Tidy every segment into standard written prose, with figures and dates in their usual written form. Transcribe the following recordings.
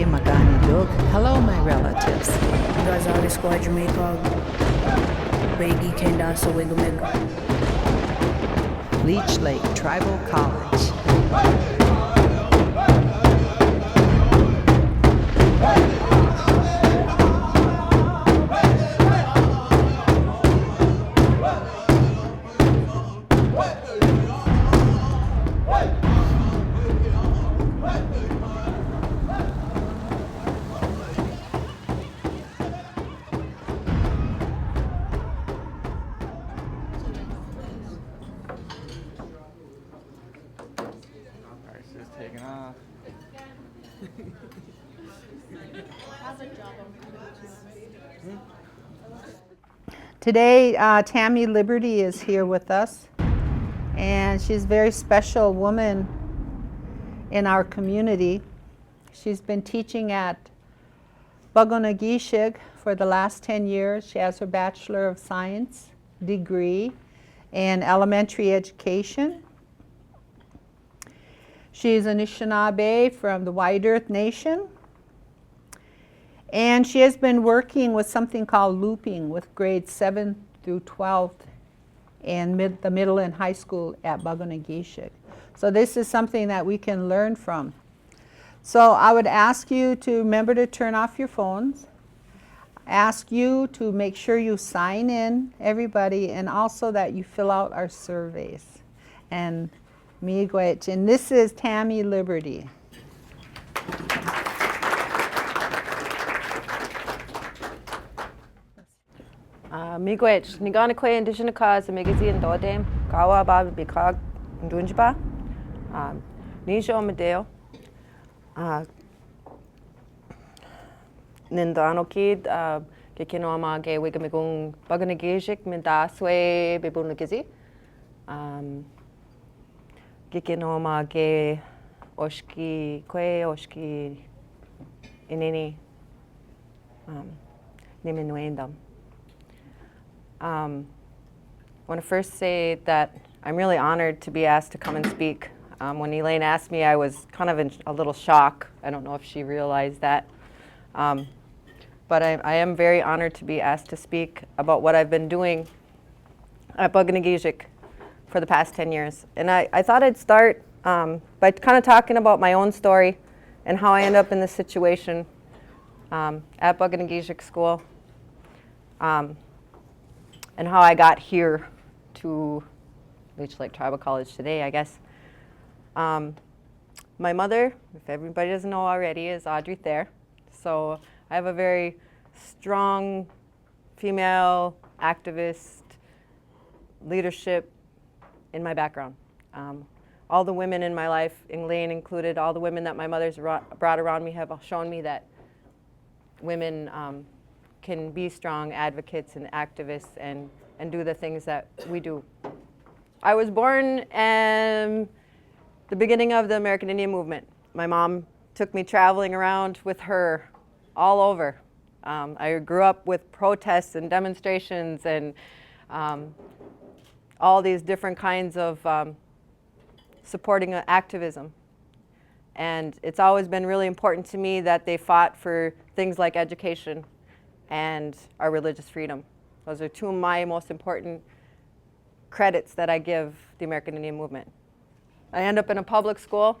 magani dog. Hello, my relatives. Gazali Squad Jamaica. Begi Kenda Sawigomega. Leech Lake Tribal College. Taking off. Today, Tami Liberty is here with us, and she's a very special woman in our community. She's been teaching at Bugonaygeshig for the last 10 years. She has her Bachelor of Science degree in elementary education. She's an Anishinaabe from the White Earth Nation. And she has been working with something called looping with grades 7 through 12 in the middle and high school at Bugonaygeshig. So this is something that we can learn from. So I would ask you to remember to turn off your phones. Ask you to make sure you sign in, everybody, and also that you fill out our surveys. And Miigwech, and this is Tami Liberty. Miigwech, Nigana Kwe Indigenous Cause, Magazine Dodem, Kawa Bab Bikag, Dunjba, Nisho Medeo, Nindano Kid, Kikinoma Gay Wigamigung, Bugonaygeshig, Mindaswe, Bibunagizi. Gikinoma ge oshki kwe oshki inini niminuendam. I want to first say that I'm really honored to be asked to come and speak. When Elaine asked me, I was kind of in a little shock. I don't know if she realized that. But I am very honored to be asked to speak about what I've been doing at Bugonaygeshig for the past 10 years. And I thought I'd start by kind of talking about my own story and how I ended up in this situation at Bugonaygeshig School and how I got here to Leech Lake Tribal College today, I guess. My mother, if everybody doesn't know already, is Audrey Thayer. So I have a very strong female activist leadership in my background. All the women in my life, Elaine included, all the women that my mother's brought around me have shown me that women can be strong advocates and activists and do the things that we do. I was born in the beginning of the American Indian movement. My mom took me traveling around with her all over. I grew up with protests and demonstrations and all these different kinds of supporting activism. And it's always been really important to me that they fought for things like education and our religious freedom. Those are two of my most important credits that I give the American Indian movement. I ended up in a public school.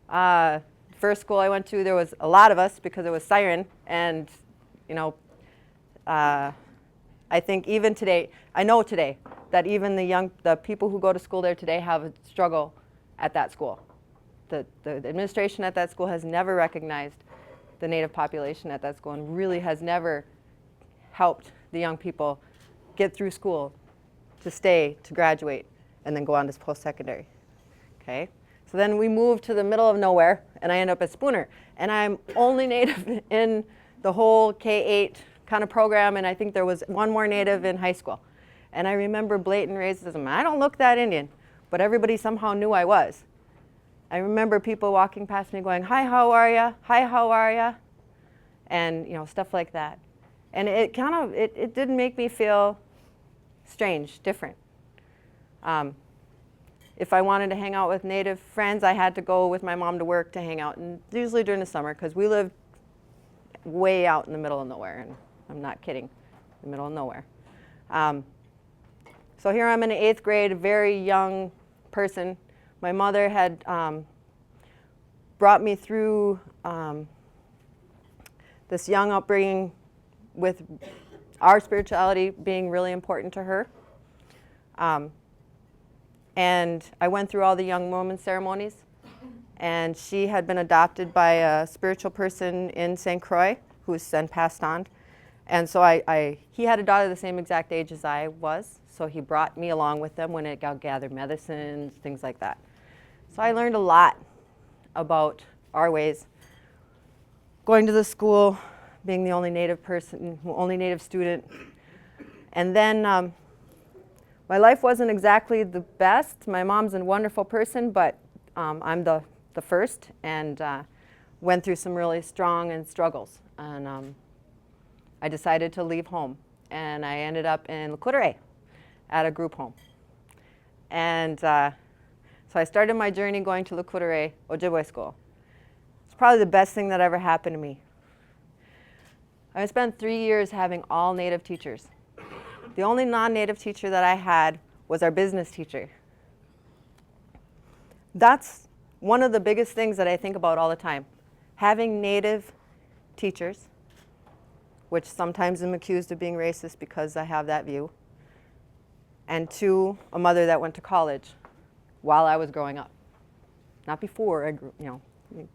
First school I went to, there was a lot of us because it was Siren. And, you know, I think even today, I know today, that even the people who go to school there today have a struggle at that school. The administration at that school has never recognized the Native population at that school and really has never helped the young people get through school, to stay, to graduate, and then go on to post-secondary. Okay? So then we moved to the middle of nowhere, and I end up at Spooner. And I'm only Native in the whole K-8 kind of program, and I think there was one more Native in high school. And I remember blatant racism. I don't look that Indian, but everybody somehow knew I was. I remember people walking past me going, "Hi, how are ya? Hi, how are ya?" And you know, stuff like that. And it kind of, it didn't make me feel strange, different. If I wanted to hang out with Native friends, I had to go with my mom to work to hang out, and usually during the summer, because we lived way out in the middle of nowhere, and I'm not kidding, the middle of nowhere. So here I'm in 8th grade, a very young person. My mother had brought me through this young upbringing with our spirituality being really important to her. And I went through all the young woman ceremonies, and she had been adopted by a spiritual person in St. Croix who's then passed on. And so he had a daughter the same exact age as I was, so he brought me along with them when it gathered medicines, things like that. So I learned a lot about our ways. Going to the school, being the only Native person, only Native student. And then my life wasn't exactly the best. My mom's a wonderful person, but I'm the first, and went through some really strong struggles. And I decided to leave home, and I ended up in Le Coudray at a group home. And so I started my journey going to Le Coudray Ojibwe school. It's probably the best thing that ever happened to me. I spent 3 years having all Native teachers. The only non-Native teacher that I had was our business teacher. That's one of the biggest things that I think about all the time. Having Native teachers, which sometimes I'm accused of being racist because I have that view, and 2, a mother that went to college while I was growing up. Not before I grew,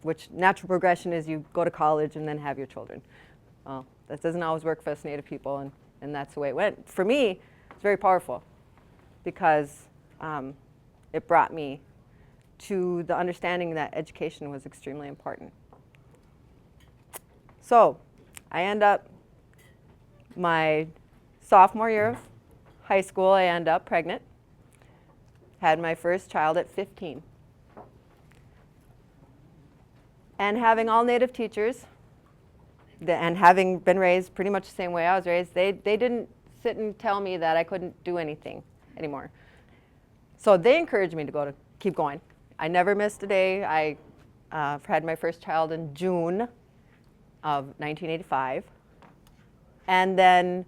which natural progression is you go to college and then have your children. Well, that doesn't always work for us Native people, and that's the way it went. For me, it's very powerful because it brought me to the understanding that education was extremely important. So I end up, my sophomore year of high school, I end up pregnant. Had my first child at 15. And having all Native teachers, and having been raised pretty much the same way I was raised, they didn't sit and tell me that I couldn't do anything anymore. So they encouraged me to keep going. I never missed a day. I had my first child in June of 1985, and then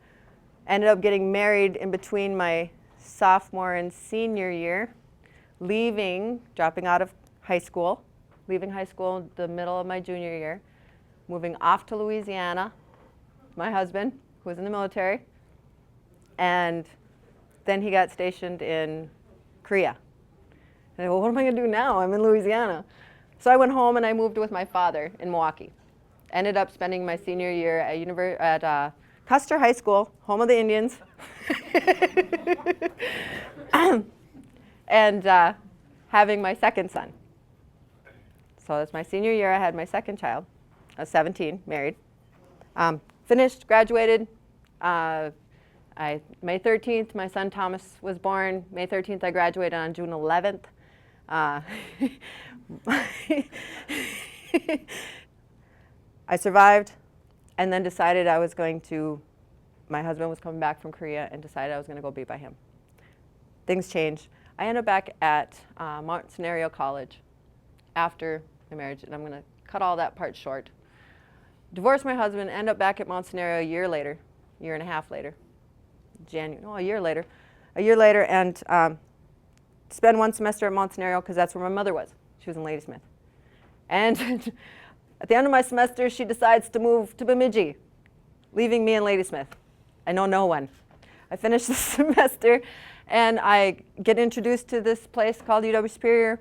ended up getting married in between my sophomore and senior year, dropping out of high school, leaving high school the middle of my junior year, moving off to Louisiana, my husband, who was in the military, and then he got stationed in Korea. And I go, well, what am I going to do now? I'm in Louisiana. So I went home and I moved with my father in Milwaukee. Ended up spending my senior year at Custer High School, home of the Indians, and having my second son. So that's my senior year. I had my second child. I was 17, married. Finished, graduated. May 13th, my son Thomas was born. May 13th, I graduated on June 11th. I survived, and then decided I was going to, my husband was coming back from Korea, and decided I was going to go be by him. Things changed. I ended up back at Mount Scenario College after my marriage, and I'm going to cut all that part short. Divorced my husband, ended up back at Mount Scenario a year later, year and a half later, a year later, and spend one semester at Mount Scenario because that's where my mother was. She was in Ladysmith. And at the end of my semester, she decides to move to Bemidji, leaving me in Ladysmith. I know no one. I finish the semester, and I get introduced to this place called UW Superior.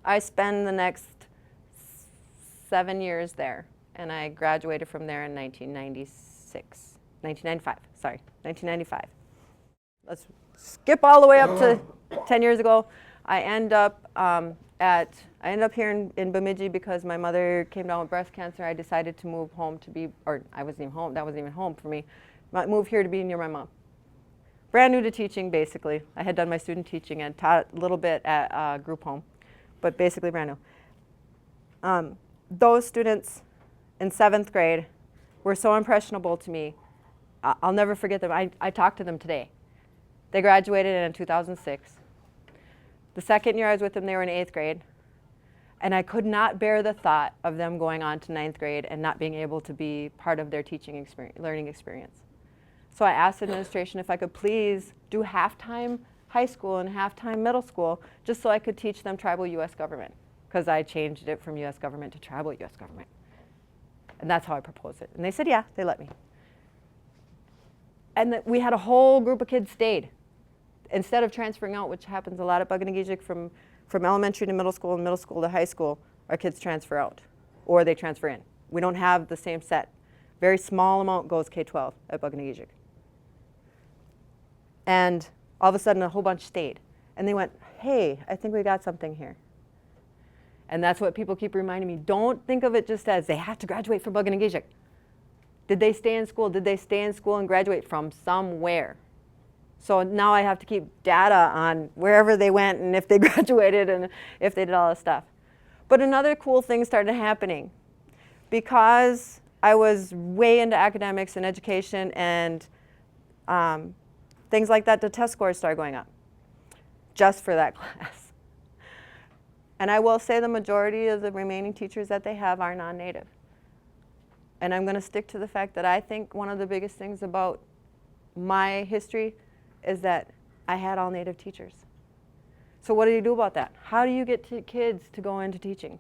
I spend the next 7 years there, and I graduated from there in 1995. Let's skip all the way up to 10 years ago. I end up here in Bemidji because my mother came down with breast cancer. I decided to move home I wasn't even home. That wasn't even home for me. Move here to be near my mom. Brand new to teaching, basically. I had done my student teaching and taught a little bit at group home, but basically brand new. Those students in 7th grade were so impressionable to me. I'll never forget them. I talked to them today. They graduated in 2006. The second year I was with them, they were in 8th grade. And I could not bear the thought of them going on to 9th grade and not being able to be part of their teaching experience, learning experience. So I asked administration if I could please do half-time high school and half-time middle school just so I could teach them tribal U.S. government, because I changed it from U.S. government to tribal U.S. government. And that's how I proposed it. And they said, yeah, they let me. And we had a whole group of kids stayed. Instead of transferring out, which happens a lot at Bugonaygeshig from elementary to middle school and middle school to high school, our kids transfer out or they transfer in. We don't have the same set. Very small amount goes K-12 at Bugonaygeshig. And all of a sudden a whole bunch stayed. And they went, hey, I think we got something here. And that's what people keep reminding me. Don't think of it just as they have to graduate from Bugonaygeshig. Did they stay in school? Did they stay in school and graduate from somewhere? So now I have to keep data on wherever they went and if they graduated and if they did all this stuff. But another cool thing started happening. Because I was way into academics and education and things like that, the test scores started going up just for that class. And I will say the majority of the remaining teachers that they have are non-native. And I'm going to stick to the fact that I think one of the biggest things about my history is that I had all native teachers. So what do you do about that? How do you get kids to go into teaching?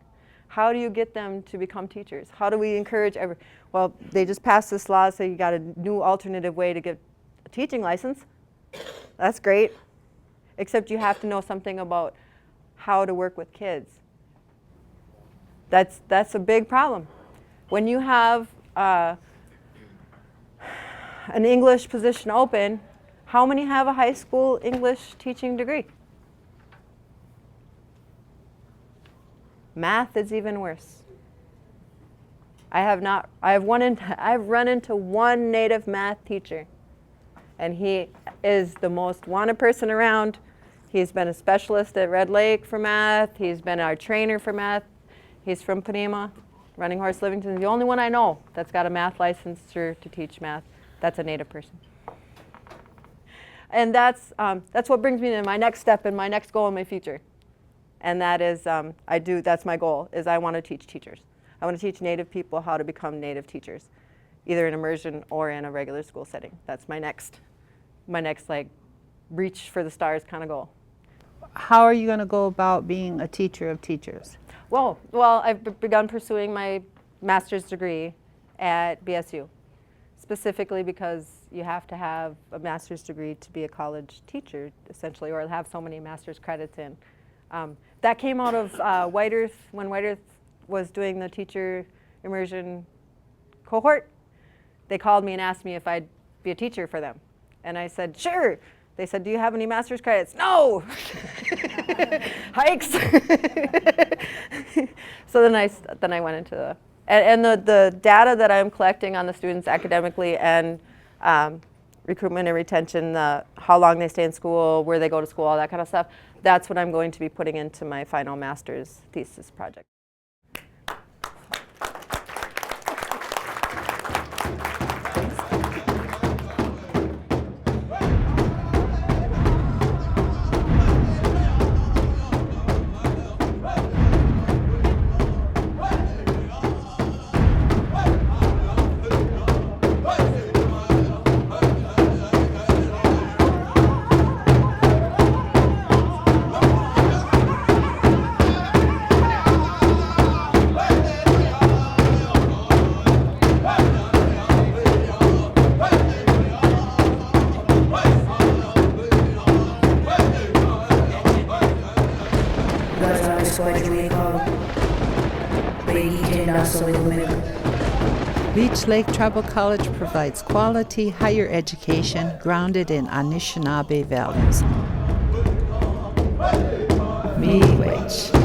How do you get them to become teachers? How do we encourage well, they just passed this law, so you got a new alternative way to get a teaching license. That's great. Except you have to know something about how to work with kids. That's a big problem. When you have an English position open, how many have a high school English teaching degree? Math is even worse. I've run into one native math teacher, and he is the most wanted person around. He's been a specialist at Red Lake for math. He's been our trainer for math. He's from Panama, Running Horse Livington. The only one I know that's got a math licensure to teach math. That's a native person. And that's what brings me to my next step and my next goal in my future. And that is, that's my goal, is I want to teach teachers. I want to teach native people how to become native teachers, either in immersion or in a regular school setting. That's my next like reach for the stars kind of goal. How are you going to go about being a teacher of teachers? Well, I've begun pursuing my master's degree at BSU, specifically because you have to have a master's degree to be a college teacher, essentially, or have so many master's credits in. That came out of White Earth, when White Earth was doing the teacher immersion cohort. They called me and asked me if I'd be a teacher for them. And I said, sure. They said, do you have any master's credits? No! Hikes! So then I went into the, and the data that I'm collecting on the students academically and recruitment and retention, how long they stay in school, where they go to school, all that kind of stuff, that's what I'm going to be putting into my final master's thesis project. Leech Lake Tribal College provides quality higher education grounded in Anishinaabe values. Miigwech.